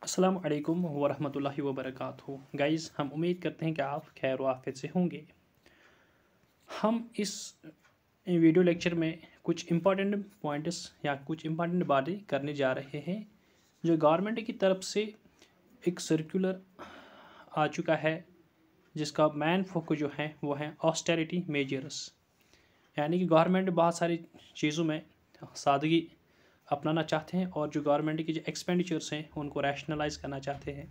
अस्सलाम वालेकुम वरहमतुल्लाहि वबरकातुहू। गाइज़, हम उम्मीद करते हैं कि आप खैर वाफ़ियत से होंगे। हम इस वीडियो लेक्चर में कुछ इम्पॉर्टेंट पॉइंट्स या कुछ इम्पॉर्टेंट बातें करने जा रहे हैं जो गवर्नमेंट की तरफ से एक सर्कुलर आ चुका है, जिसका मेन फोकस जो है वो है ऑस्टेरिटी मेजर्स। यानी कि गवर्नमेंट बहुत सारी चीज़ों में सादगी अपनाना चाहते हैं और जो गवर्नमेंट की जो एक्सपेंडिचर्स हैं उनको रैशनलाइज करना चाहते हैं।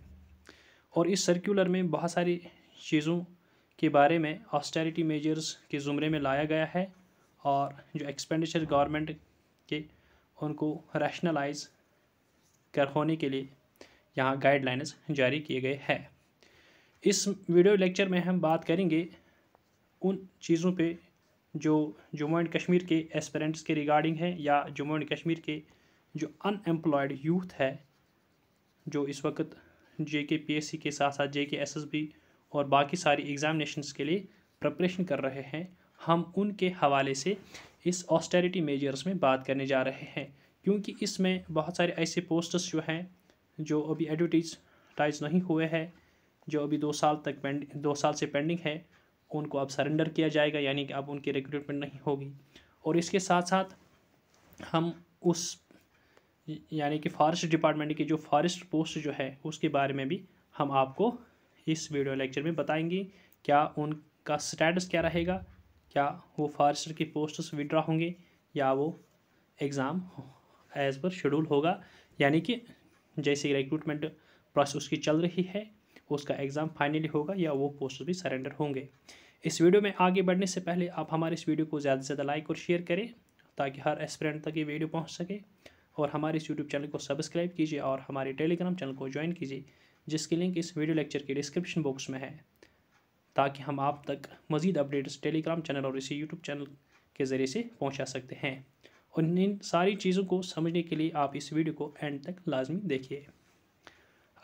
और इस सर्कुलर में बहुत सारी चीज़ों के बारे में ऑस्टेरिटी मेजर्स के ज़ुमरे में लाया गया है और जो एक्सपेंडिचर गवर्नमेंट के उनको रैशनलाइज कर होने के लिए यहाँ गाइडलाइंस जारी किए गए हैं। इस वीडियो लेक्चर में हम बात करेंगे उन चीज़ों पे जो जम्मू एंड कश्मीर के एस्पिरेंट्स के रिगार्डिंग है, या जम्मू एंड कश्मीर के जो अनएम्प्लॉयड यूथ है जो इस वक्त JKPSC के साथ साथ JK SSB और बाकी सारी एग्ज़ामिनेशंस के लिए प्रिपरेशन कर रहे हैं। हम उनके हवाले से इस ऑस्टेरिटी मेजर्स में बात करने जा रहे हैं, क्योंकि इसमें बहुत सारे ऐसे पोस्ट्स जो हैं जो अभी एडवर्टाइज नहीं हुए हैं, जो अभी 2 साल से पेंडिंग है, उनको अब सरेंडर किया जाएगा, यानी कि अब उनकी रिक्रूटमेंट नहीं होगी। और इसके साथ साथ हम उस यानी कि फॉरेस्ट डिपार्टमेंट की जो फॉरेस्ट पोस्ट जो है उसके बारे में भी हम आपको इस वीडियो लेक्चर में बताएंगे। क्या उनका स्टेटस क्या रहेगा, क्या वो फॉरेस्टर की पोस्ट्स विड्रॉ होंगे या वो एग्ज़ाम एज़ पर शेड्यूल होगा, यानी कि जैसे रिक्रूटमेंट प्रोसेस उसकी चल रही है उसका एग्ज़ाम फाइनली होगा या वो पोस्ट भी सरेंडर होंगे। इस वीडियो में आगे बढ़ने से पहले आप हमारे इस वीडियो को ज़्यादा से ज़्यादा लाइक और शेयर करें ताकि हर एस्पिरेंट तक ये वीडियो पहुंच सके, और हमारे इस यूट्यूब चैनल को सब्सक्राइब कीजिए और हमारे टेलीग्राम चैनल को ज्वाइन कीजिए, जिसकी लिंक इस वीडियो लेक्चर के डिस्क्रिप्शन बॉक्स में है, ताकि हम आप तक मज़ीद अपडेट्स टेलीग्राम चैनल और इसी यूट्यूब चैनल के ज़रिए से पहुंचा सकते हैं। और इन सारी चीज़ों को समझने के लिए आप इस वीडियो को एंड तक लाजमी देखिए।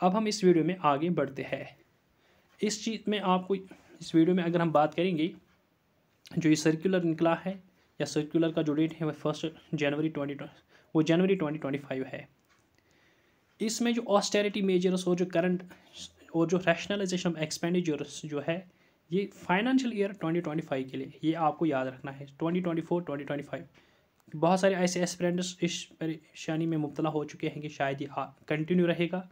अब हम इस वीडियो में आगे बढ़ते हैं। इस चीज़ में आपको इस वीडियो में अगर हम बात करेंगे, जो ये सर्कुलर निकला है या सर्कुलर का जो डेट है वह 1 जनवरी 2025 है। इसमें जो ऑस्टेरिटी मेजर्स और जो करंट और जो रैशनलाइजेशन ऑफ एक्सपेंडिचर्स जो है, ये फाइनेंशियल ईयर 2025 के लिए, ये आपको याद रखना है। 2024-2025 बहुत सारे ऐसे एस्पिरेंट्स इस परेशानी में मुब्तला हो चुके हैं कि शायद ये कंटिन्यू रहेगा।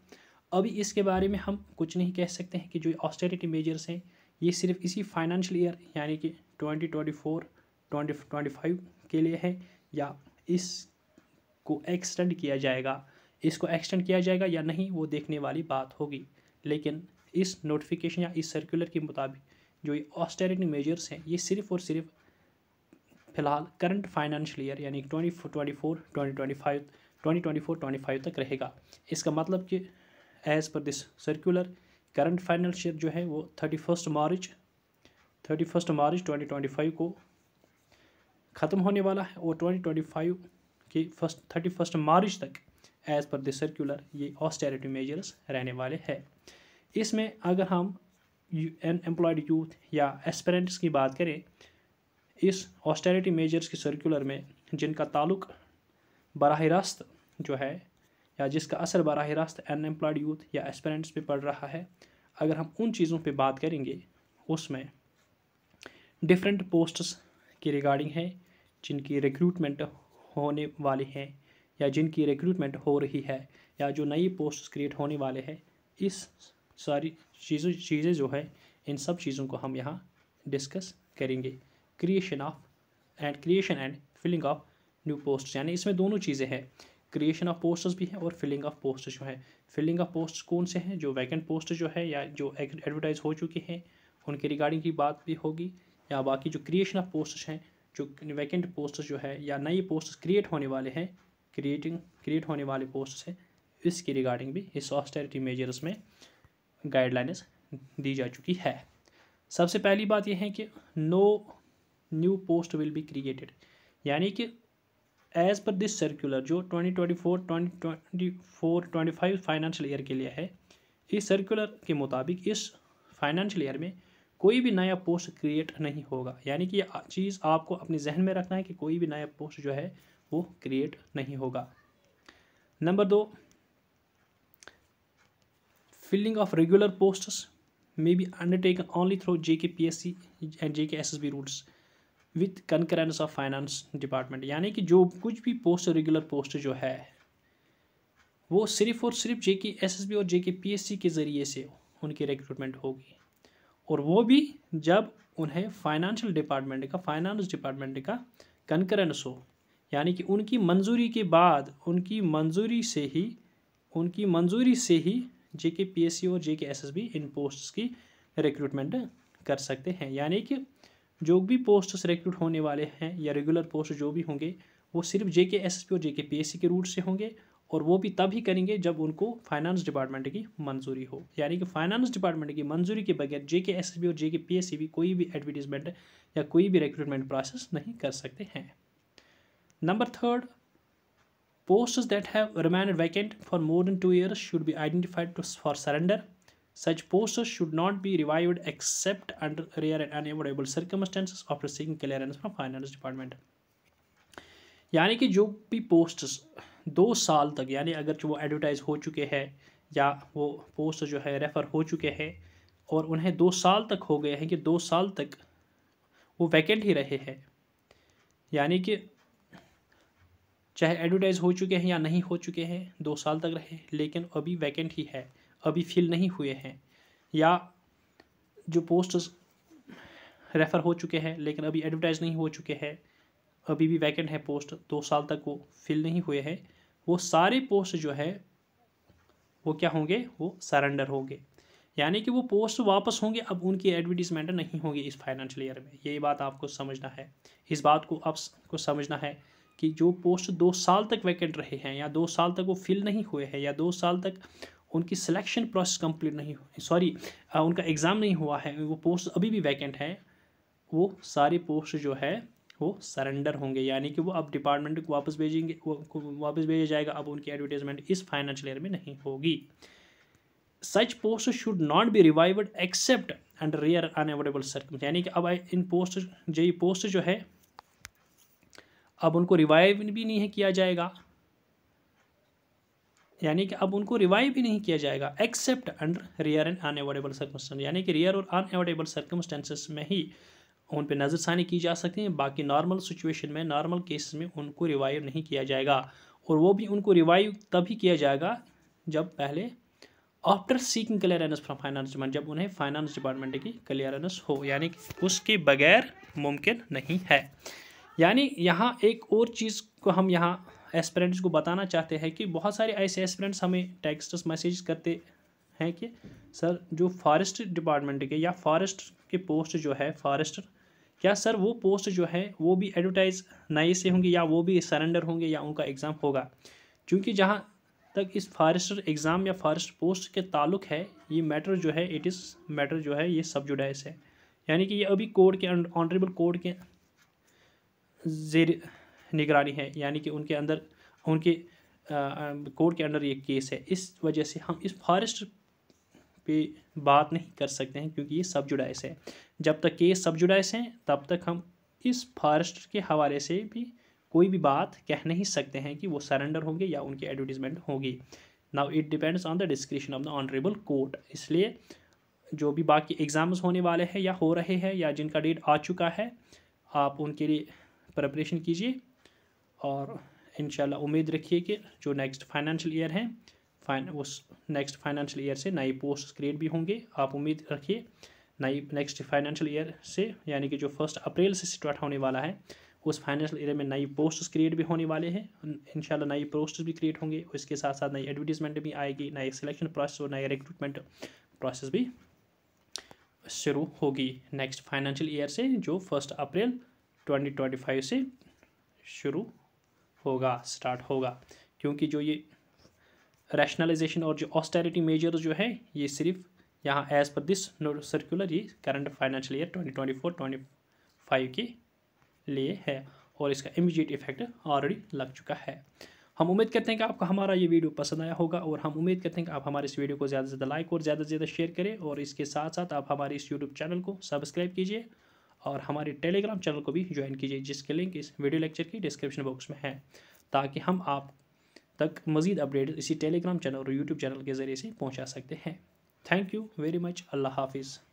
अभी इसके बारे में हम कुछ नहीं कह सकते हैं कि जो ऑस्टेरिटी मेजर्स हैं ये सिर्फ इसी फाइनेंशियल ईयर यानी कि 2024-2025 के लिए है या इसको एक्सटेंड किया जाएगा। इसको एक्सटेंड किया जाएगा या नहीं वो देखने वाली बात होगी, लेकिन इस नोटिफिकेशन या इस सर्कुलर के मुताबिक जो ये ऑस्टेरिटी मेजर्स हैं ये सिर्फ और सिर्फ फ़िलहाल करंट फाइनेंशियल ईयर यानी 2024-2025 तक रहेगा। इसका मतलब कि as per this circular current financial year जो है वो 31 मार्च 2025 को ख़त्म होने वाला है, और 2025 के 31 मार्च तक एज़ पर दिस सर्कुलर ये ऑस्टेरिटी मेजर्स रहने वाले हैं। इसमें अगर हम अनएम्प्लॉयड यूथ या एस्पिरेंट्स की बात करें, इस ऑस्टेरिटी मेजर्स की सर्कुलर में जिनका ताल्लुक बराह रास्त जो है या जिसका असर बराह रास्त अनएम्प्लॉयड यूथ या एस्पिरेंट्स पे पड़ रहा है, अगर हम उन चीज़ों पे बात करेंगे उसमें डिफरेंट पोस्ट्स की रिगार्डिंग है जिनकी रिक्रूटमेंट होने वाली हैं या जिनकी रिक्रूटमेंट हो रही है या जो नई पोस्ट्स क्रिएट होने वाले हैं। इस सारी चीज़ें जो है इन सब चीज़ों को हम यहाँ डिस्कस करेंगे। Creation and filling of new post, यानी इसमें दोनों चीज़ें हैं, क्रिएशन ऑफ पोस्ट्स भी है और फिलिंग ऑफ पोस्ट जो है। फिलिंग ऑफ पोस्ट कौन से हैं, जो वैकेंट पोस्ट जो है या जो एडवर्टाइज हो चुके हैं उनके रिगार्डिंग की बात भी होगी, या बाकी जो क्रिएशन ऑफ पोस्ट हैं, जो वैकेंट पोस्ट जो है या नई पोस्ट क्रिएट होने वाले हैं, क्रिएट होने वाले पोस्ट हैं, इसकी रिगार्डिंग भी इस ऑस्टेरिटी मेजर्स में गाइडलाइंस दी जा चुकी है। सबसे पहली बात यह है कि no new post will be created, यानी कि एज़ पर दिस सर्कुलर जो 2024-25 फाइनेंशियल ईयर के लिए है, इस सर्कुलर के मुताबिक इस फाइनेंशियल ईयर में कोई भी नया पोस्ट क्रिएट नहीं होगा। यानी कि ये चीज़ आपको अपने जहन में रखना है कि कोई भी नया पोस्ट जो है वो क्रिएट नहीं होगा। Number 2, filling of regular posts may be undertaken only through JKPSC and JKSSB routes with concurrence of finance department। यानी कि जो कुछ भी पोस्ट रेगुलर पोस्ट जो है वो सिर्फ और सिर्फ JKSSB और JKPSC के ज़रिए से उनकी रिक्रूटमेंट होगी, और वो भी जब उन्हें फाइनेंस डिपार्टमेंट का कंकरेंस हो, यानी कि उनकी मंजूरी के बाद उनकी मंजूरी से ही JKPSC और JKSSB इन पोस्ट्स की रिक्रूटमेंट कर सकते हैं। यानी कि जो भी पोस्ट्स रिक्रूट होने वाले हैं या रेगुलर पोस्ट जो भी होंगे वो सिर्फ JKSSB और JKPSC के रूट से होंगे, और वो भी तभी करेंगे जब उनको फाइनेंस डिपार्टमेंट की मंजूरी हो। यानी कि फाइनेंस डिपार्टमेंट की मंजूरी के बगैर JKSSB और JKPSC भी कोई भी एडवर्टीजमेंट या कोई भी रिक्रूटमेंट प्रोसेस नहीं कर सकते हैं। Number 3, posts that have remained vacant for more than 2 years should be identified for surrender. Such posts should not be revived except under rare and unavoidable circumstances after seeking clearance from finance department। यानी कि जो भी posts 2 साल तक, यानी अगर जो वो एडवर्टाइज हो चुके हैं या वो पोस्ट जो है रेफ़र हो चुके हैं और उन्हें 2 साल तक हो गए हैं कि 2 साल तक वो वैकेंट ही रहे हैं, यानी कि चाहे एडवर्टाइज हो चुके हैं या नहीं हो चुके हैं 2 साल तक रहे लेकिन अभी वैकेंट ही है, अभी फिल नहीं हुए हैं, या जो पोस्ट्स रेफ़र हो चुके हैं लेकिन अभी एडवर्टाइज नहीं हो चुके हैं, अभी भी वैकेंट है पोस्ट, 2 साल तक वो फिल नहीं हुए हैं, वो सारे पोस्ट जो है वो क्या होंगे, वो सरेंडर होंगे। यानी कि वो पोस्ट वापस होंगे, अब उनकी एडवर्टीजमेंट नहीं होगी इस फाइनेंशियल ईयर में। यही बात आपको समझना है। इस बात को आपको समझना है कि जो पोस्ट 2 साल तक वैकेंट रहे हैं या 2 साल तक वो फिल नहीं हुए हैं या 2 साल तक उनकी सिलेक्शन प्रोसेस कंप्लीट नहीं हुई, उनका एग्ज़ाम नहीं हुआ है, वो पोस्ट अभी भी वैकेंट है, वो सारे पोस्ट जो है वो सरेंडर होंगे। यानी कि वो अब डिपार्टमेंट को वापस भेजेंगे, वापस भेजा जाएगा, अब उनकी एडवर्टाइजमेंट इस फाइनेंशियल ईयर में नहीं होगी। Such post should not be revived except under rare unavoidable circumstances. यानी कि अब इन पोस्ट जो है अब उनको रिवाइव भी नहीं किया जाएगा, यानी कि अब उनको रिवाइव भी नहीं किया जाएगा except under rare and unavoidable circumstances. यानी कि रेयर और अनअवॉइडेबल सर्कमस्टेंसेस में ही उन पर नज़रसानी की जा सकती है, बाकी नॉर्मल सिचुएशन में, नॉर्मल केसेस में उनको रिवाइव नहीं किया जाएगा, और वो भी उनको रिवाइव तभी किया जाएगा जब पहले after seeking clearance from finance department, जब उन्हें फाइनेंस डिपार्टमेंट की क्लियरेंस हो, यानी कि उसके बगैर मुमकिन नहीं है। यानी यहाँ एक और चीज़ को हम यहाँ एस्पिरेंट्स को बताना चाहते हैं कि बहुत सारे ऐसे एस्पिरेंट्स हमें टेक्स्ट मैसेज करते हैं कि सर जो फॉरेस्ट डिपार्टमेंट के या फॉरेस्ट के पोस्ट जो है फॉरेस्टर, क्या सर वो पोस्ट जो है वो भी एडवर्टाइज नए से होंगे या वो भी सरेंडर होंगे या उनका एग्ज़ाम होगा? क्योंकि जहाँ तक इस फॉरेस्टर एग्ज़ाम या फॉरेस्ट पोस्ट के ताल्लुक़ है, ये मैटर जो है मैटर जो है ये सब जुडाइस है, यानी कि ये अभी कोर्ट के ऑनरेबल कोर्ट के ज़ेर निगरानी है, यानी कि उनके अंदर उनके कोर्ट के अंडर ये केस है। इस वजह से हम इस फॉरेस्ट पे बात नहीं कर सकते हैं क्योंकि ये सब जुडाइस है। जब तक केस सब जुडाइस हैं तब तक हम इस फॉरेस्ट के हवाले से भी कोई भी बात कह नहीं सकते हैं कि वो सरेंडर होंगे या उनकी एडवर्टीजमेंट होगी। Now it depends on the description of the honourable court. इसलिए जो भी बाकी एग्ज़ाम्स होने वाले हैं या हो रहे हैं या जिनका डेट आ चुका है, आप उनके लिए प्रिपरेशन कीजिए और इंशाल्लाह उम्मीद रखिए कि जो नेक्स्ट फाइनेंशियल ईयर है उस नेक्स्ट फाइनेंशियल ईयर से नई पोस्ट क्रिएट भी होंगे। आप उम्मीद रखिए नई नेक्स्ट फाइनेंशियल ईयर से, यानी कि जो 1 अप्रैल से स्टार्ट होने वाला है, उस फाइनेंशियल ईयर में नई पोस्ट्स क्रिएट भी होने वाले हैं। इंशाल्लाह नई पोस्ट्स भी क्रिएट होंगे, उसके साथ साथ नई एडवर्टीजमेंट भी आएगी, नई सिलेक्शन प्रोसेस और नई रिक्रूटमेंट प्रोसेस भी शुरू होगी नेक्स्ट फाइनेंशियल ईयर से, जो 1 अप्रैल 2025 से शुरू होगा, स्टार्ट होगा। क्योंकि जो ये रैशनलाइजेशन और जो ऑस्टेरिटी मेजर्स जो है ये सिर्फ यहाँ एज पर दिस सर्कुलर ये करंट फाइनेंशियल ईयर 2024-25 के लिए है और इसका इमीडिएट इफेक्ट ऑलरेडी लग चुका है। हम उम्मीद करते हैं कि आपको हमारा ये वीडियो पसंद आया होगा और हम उम्मीद करते हैं कि आप हमारे इस वीडियो को ज़्यादा से ज़्यादा लाइक और ज़्यादा से ज़्यादा शेयर करें, और इसके साथ साथ आप हमारे इस यूट्यूब चैनल को सब्सक्राइब कीजिए और हमारे टेलीग्राम चैनल को भी ज्वाइन कीजिए, जिसके लिंक इस वीडियो लेक्चर की डिस्क्रिप्शन बॉक्स में है, ताकि हम आप तक मज़ीद अपडेट इसी टेलीग्राम चैनल और यूट्यूब चैनल के ज़रिए से पहुँचा सकते हैं। Thank you very much. अल्लाह हाफिज़।